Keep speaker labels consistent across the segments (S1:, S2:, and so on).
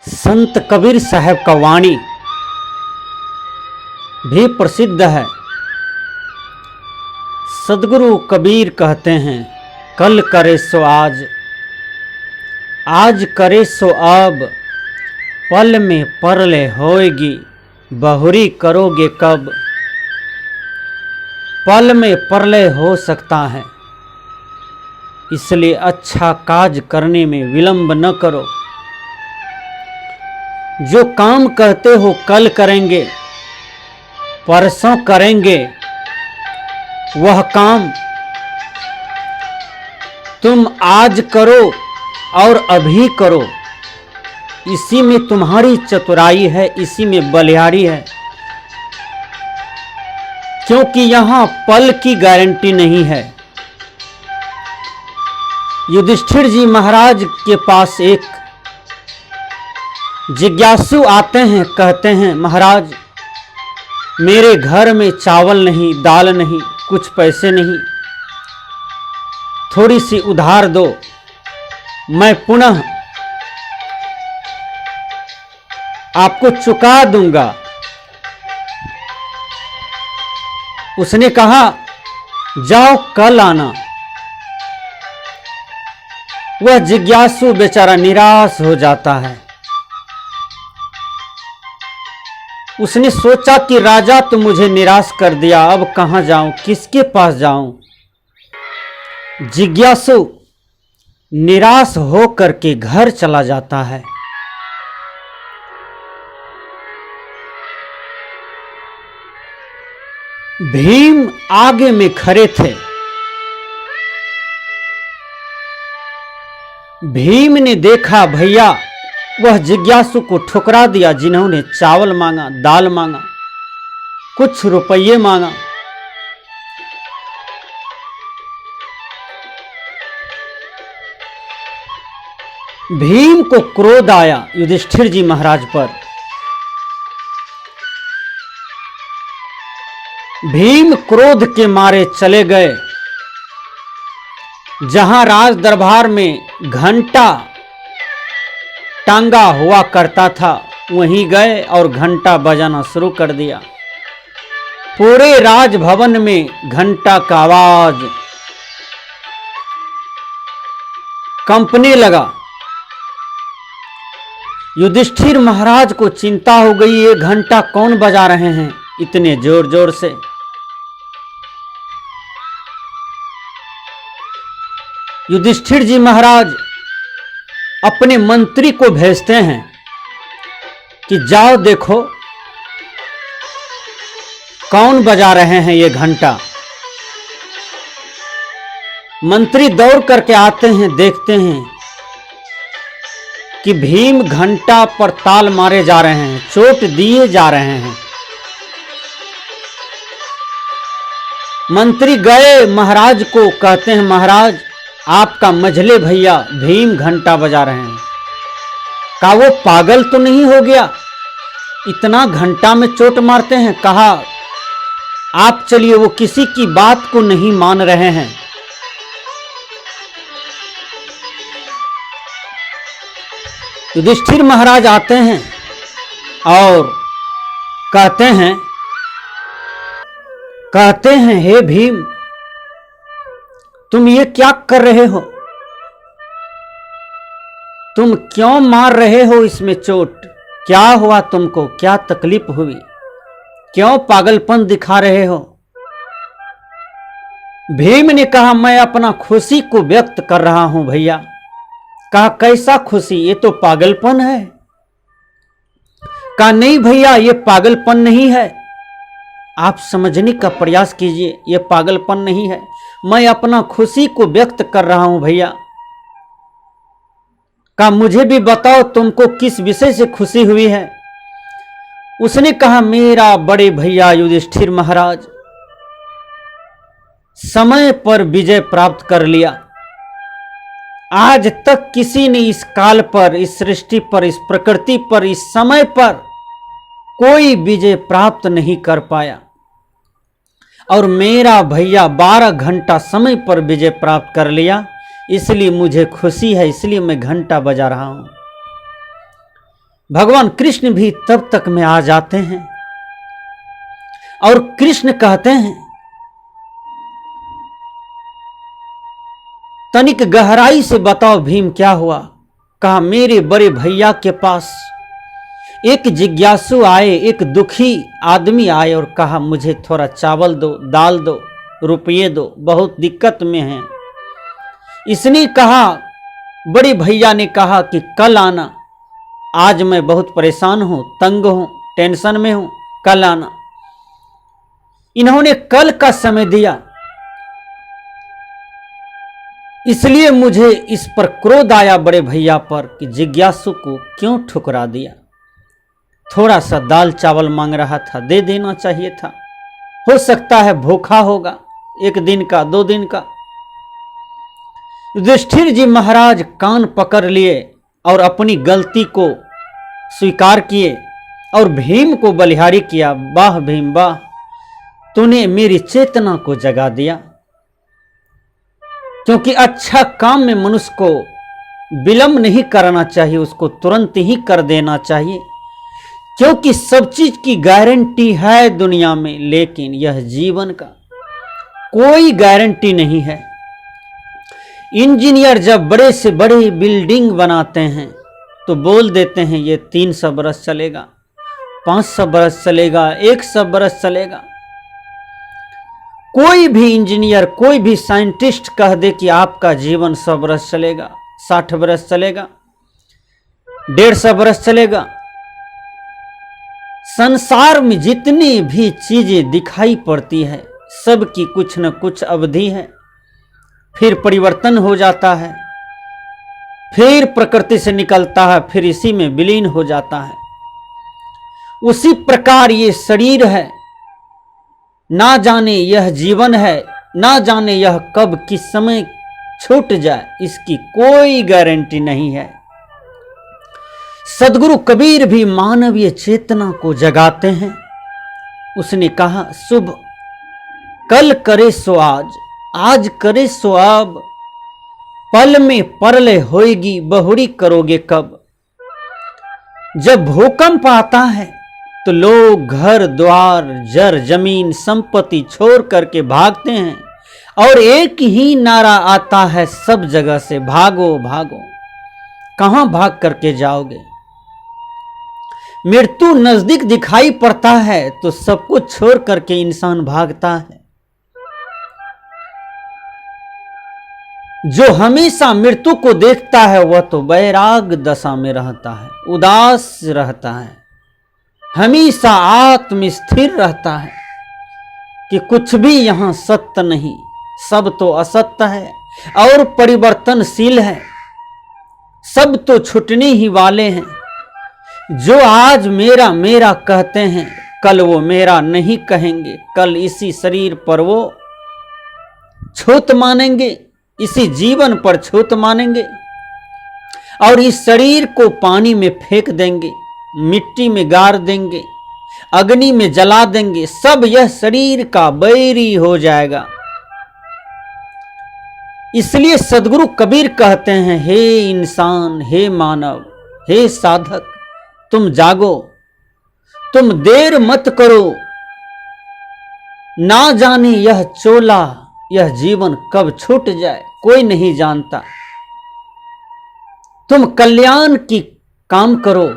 S1: संत कबीर साहब का वाणी भी प्रसिद्ध है। सदगुरु कबीर कहते हैं, कल करे सो आज, आज करे सो अब, पल में परले होएगी, बहुरी करोगे कब। पल में परलय हो सकता है, इसलिए अच्छा काज करने में विलंब न करो। जो काम कहते हो कल करेंगे, परसों करेंगे, वह काम तुम आज करो और अभी करो। इसी में तुम्हारी चतुराई है, इसी में बलिहारी है। क्योंकि यहां पल की गारंटी नहीं है। युधिष्ठिर जी महाराज के पास एक जिज्ञासु आते हैं, कहते हैं, महाराज मेरे घर में चावल नहीं, दाल नहीं, कुछ पैसे नहीं, थोड़ी सी उधार दो, मैं पुनः आपको चुका दूंगा। उसने कहा जाओ कल आना। वह जिज्ञासु बेचारा निराश हो जाता है। उसने सोचा कि राजा तो मुझे निराश कर दिया, अब कहां जाऊं, किसके पास जाऊं। जिज्ञासु निराश हो करके घर चला जाता है। भीम आगे में खड़े थे। भीम ने देखा भैया वह जिज्ञासु को ठुकरा दिया, जिन्होंने चावल मांगा, दाल मांगा, कुछ रुपये मांगा। भीम को क्रोध आया युधिष्ठिर जी महाराज पर। भीम क्रोध के मारे चले गए। जहां राज दरबार में घंटा टांगा हुआ करता था, वहीं गए और घंटा बजाना शुरू कर दिया। पूरे राजभवन में घंटा का आवाज कंपने लगा। युधिष्ठिर महाराज को चिंता हो गई, ये घंटा कौन बजा रहे हैं इतने जोर जोर से। युधिष्ठिर जी महाराज अपने मंत्री को भेजते हैं कि जाओ देखो कौन बजा रहे हैं ये घंटा। मंत्री दौड़ करके आते हैं, देखते हैं कि भीम घंटा पर ताल मारे जा रहे हैं, चोट दिए जा रहे हैं। मंत्री गए महाराज को, कहते हैं महाराज आपका मझले भैया भीम घंटा बजा रहे हैं। कहा वो पागल तो नहीं हो गया, इतना घंटा में चोट मारते हैं। कहा आप चलिए, वो किसी की बात को नहीं मान रहे हैं। युधिष्ठिर महाराज आते हैं और कहते हैं हे भीम तुम ये क्या कर रहे हो, तुम क्यों मार रहे हो इसमें चोट, क्या हुआ तुमको, क्या तकलीफ हुई, क्यों पागलपन दिखा रहे हो। भीम ने कहा मैं अपना खुशी को व्यक्त कर रहा हूं भैया। कहा कैसा खुशी, ये तो पागलपन है। कहा नहीं भैया ये पागलपन नहीं है, आप समझने का प्रयास कीजिए, ये पागलपन नहीं है, मैं अपना खुशी को व्यक्त कर रहा हूं भैया। कहा मुझे भी बताओ तुमको किस विषय से खुशी हुई है। उसने कहा मेरा बड़े भैया युधिष्ठिर महाराज समय पर विजय प्राप्त कर लिया। आज तक किसी ने इस काल पर, इस सृष्टि पर, इस प्रकृति पर, इस समय पर कोई विजय प्राप्त नहीं कर पाया, और मेरा भैया 12 घंटा समय पर विजय प्राप्त कर लिया, इसलिए मुझे खुशी है, इसलिए मैं घंटा बजा रहा हूं। भगवान कृष्ण भी तब तक में आ जाते हैं और कृष्ण कहते हैं, तनिक गहराई से बताओ भीम क्या हुआ। कहा, मेरे बड़े भैया के पास एक जिज्ञासु आए, एक दुखी आदमी आए और कहा, मुझे थोड़ा चावल दो, दाल दो, रुपये दो, बहुत दिक्कत में हैं। इसने कहा, बड़े भैया ने कहा कि कल आना, आज मैं बहुत परेशान हूं, तंग हूं, टेंशन में हूं, कल आना। इन्होंने कल का समय दिया, इसलिए मुझे इस पर क्रोध आया बड़े भैया पर कि जिज्ञासु को क्यों ठुकरा दिया। थोड़ा सा दाल चावल मांग रहा था, दे देना चाहिए था। हो सकता है भूखा होगा, 1 दिन का, 2 दिन का। युधिष्ठिर जी महाराज कान पकड़ लिए और अपनी गलती को स्वीकार किए और भीम को बलिहारी किया। वाह भीम वाह, तूने मेरी चेतना को जगा दिया। क्योंकि अच्छा काम में मनुष्य को विलंब नहीं करना चाहिए, उसको तुरंत ही कर देना चाहिए। क्योंकि सब चीज की गारंटी है दुनिया में, लेकिन यह जीवन का कोई गारंटी नहीं है। इंजीनियर जब बड़े से बड़े बिल्डिंग बनाते हैं तो बोल देते हैं ये 300 बरस चलेगा, 500 बरस चलेगा, 100 बरस चलेगा। कोई भी इंजीनियर, कोई भी साइंटिस्ट कह दे कि आपका जीवन 100 बरस चलेगा, 60 बरस चलेगा, 150 बरस चलेगा। संसार में जितनी भी चीजें दिखाई पड़ती है, सबकी कुछ न कुछ अवधि है, फिर परिवर्तन हो जाता है, फिर प्रकृति से निकलता है, फिर इसी में विलीन हो जाता है। उसी प्रकार ये शरीर है, ना जाने यह जीवन है, ना जाने यह कब किस समय छूट जाए, इसकी कोई गारंटी नहीं है। सदगुरु कबीर भी मानवीय चेतना को जगाते हैं। उसने कहा, शुभ कल करे सो आज, आज करे सो अब, पल में परलय होएगी, बहुरी करोगे कब। जब भूकंप आता है तो लोग घर द्वार, जर जमीन, संपत्ति छोड़ करके भागते हैं और एक ही नारा आता है सब जगह से, भागो भागो। कहां भाग करके जाओगे? मृत्यु नजदीक दिखाई पड़ता है तो सब कुछ छोड़ करके इंसान भागता है। जो हमेशा मृत्यु को देखता है वह तो वैराग दशा में रहता है, उदास रहता है, हमेशा आत्म स्थिर रहता है कि कुछ भी यहां सत्य नहीं, सब तो असत्य है और परिवर्तनशील है, सब तो छूटने ही वाले हैं। जो आज मेरा मेरा कहते हैं, कल वो मेरा नहीं कहेंगे, कल इसी शरीर पर वो छूत मानेंगे, इसी जीवन पर छूत मानेंगे और इस शरीर को पानी में फेंक देंगे, मिट्टी में गाड़ देंगे, अग्नि में जला देंगे, सब यह शरीर का बैरी हो जाएगा। इसलिए सदगुरु कबीर कहते हैं, हे इंसान, हे मानव, हे साधक, तुम जागो, तुम देर मत करो। ना जाने यह चोला, यह जीवन कब छूट जाए, कोई नहीं जानता। तुम कल्याण की काम करो।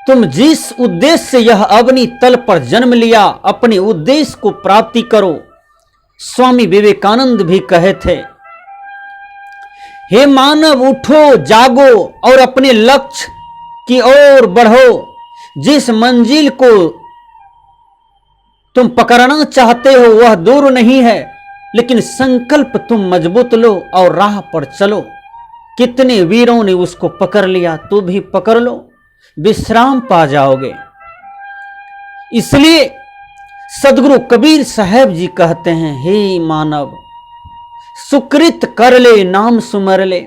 S1: तुम जिस उद्देश्य से यह अवनी तल पर जन्म लिया, अपने उद्देश्य को प्राप्ति करो। स्वामी विवेकानंद भी कहे थे, हे मानव उठो, जागो और अपने लक्ष्य की ओर बढ़ो। जिस मंजिल को तुम पकड़ना चाहते हो वह दूर नहीं है, लेकिन संकल्प तुम मजबूत लो और राह पर चलो। कितने वीरों ने उसको पकड़ लिया, तू भी पकड़ लो, विश्राम पा जाओगे। इसलिए सदगुरु कबीर साहब जी कहते हैं, हे मानव, सुकृत कर ले, नाम सुमर ले,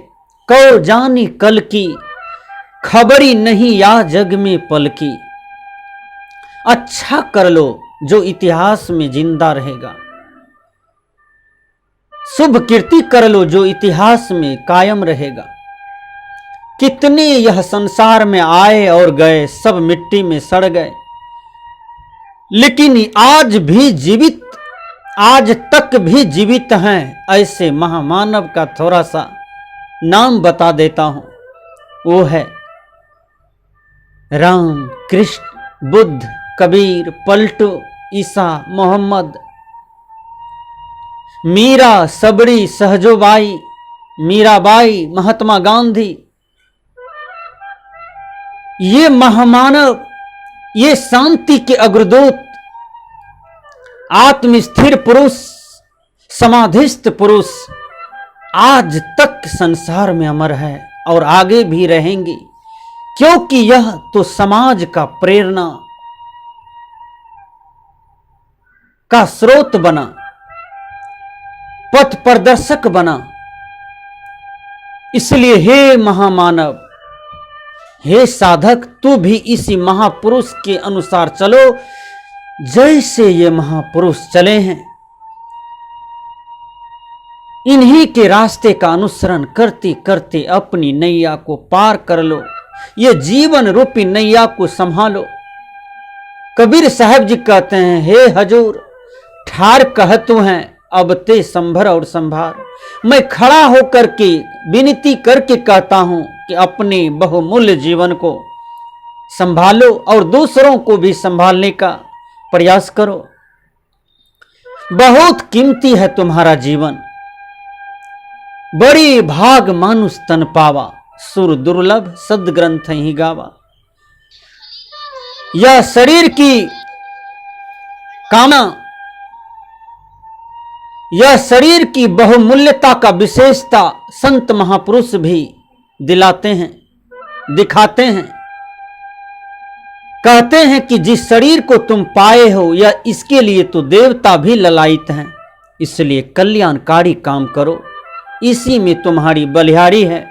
S1: कौ जानी कल की, खबरी नहीं या जग में पल की। अच्छा कर लो जो इतिहास में जिंदा रहेगा, शुभ कीर्ति कर लो जो इतिहास में कायम रहेगा। कितने यह संसार में आए और गए, सब मिट्टी में सड़ गए, लेकिन आज भी जीवित, आज तक भी जीवित हैं। ऐसे महामानव का थोड़ा सा नाम बता देता हूं। वो है राम, कृष्ण, बुद्ध, कबीर, पलटू, ईसा, मोहम्मद, मीरा, सबड़ी, सहजोबाई, मीराबाई, महात्मा गांधी। ये महामानव, ये शांति के अग्रदूत, आत्मस्थिर पुरुष, समाधिस्थ पुरुष आज तक संसार में अमर है और आगे भी रहेंगे, क्योंकि यह तो समाज का प्रेरणा का स्रोत बना, पथ प्रदर्शक बना। इसलिए हे महामानव, हे साधक, तू भी इसी महापुरुष के अनुसार चलो जैसे ये महापुरुष चले हैं। इन्हीं के रास्ते का अनुसरण करते करते अपनी नैया को पार कर लो, ये जीवन रूपी नैया को संभालो। कबीर साहब जी कहते हैं, हे हजूर ठार कहतु हैं, अब ते संभर और संभार। मैं खड़ा होकर के विनती करके कहता हूं कि अपने बहुमूल्य जीवन को संभालो और दूसरों को भी संभालने का प्रयास करो। बहुत कीमती है तुम्हारा जीवन। बड़ी भाग मानुष तन पावा, सुर दुर्लभ सद्ग्रंथ ही गावा। यह शरीर की कामना, यह शरीर की बहुमूल्यता का विशेषता संत महापुरुष भी दिलाते हैं, दिखाते हैं। कहते हैं कि जिस शरीर को तुम पाए हो, या इसके लिए तो देवता भी ललायित हैं। इसलिए कल्याणकारी काम करो, इसी में तुम्हारी बलिहारी है।